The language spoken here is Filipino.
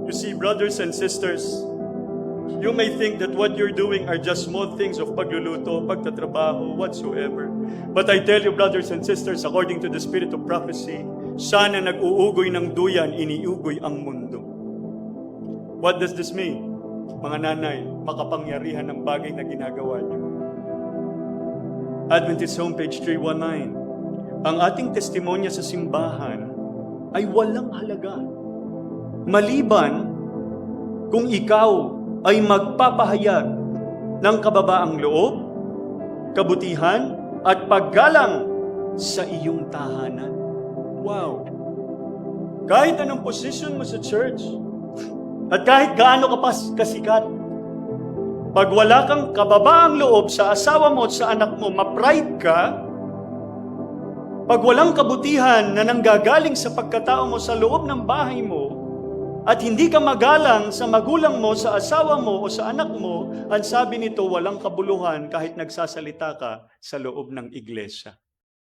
You see, brothers and sisters, you may think that what you're doing are just small things of pagluluto, pagtatrabaho, whatsoever. But I tell you, brothers and sisters, according to the spirit of prophecy, siya na nag-uugoy ng duyan, iniugoy ang mundo. What does this mean? Mga nanay, makapangyarihan ng bagay na ginagawa niyo. Adventist Homepage 319. Ang ating testimonya sa simbahan ay walang halaga. Maliban kung ikaw ay magpapahayag ng kababaang loob, kabutihan, at paggalang sa iyong tahanan. Wow! Kahit anong position mo sa church, at kahit gaano ka pa kasikat, pag wala kang kababaang loob sa asawa mo at sa anak mo, ma-pride ka, pag walang kabutihan na nanggagaling sa pagkatao mo sa loob ng bahay mo, at hindi ka magalang sa magulang mo, sa asawa mo o sa anak mo, ang sabi nito, walang kabuluhan kahit nagsasalita ka sa loob ng iglesia.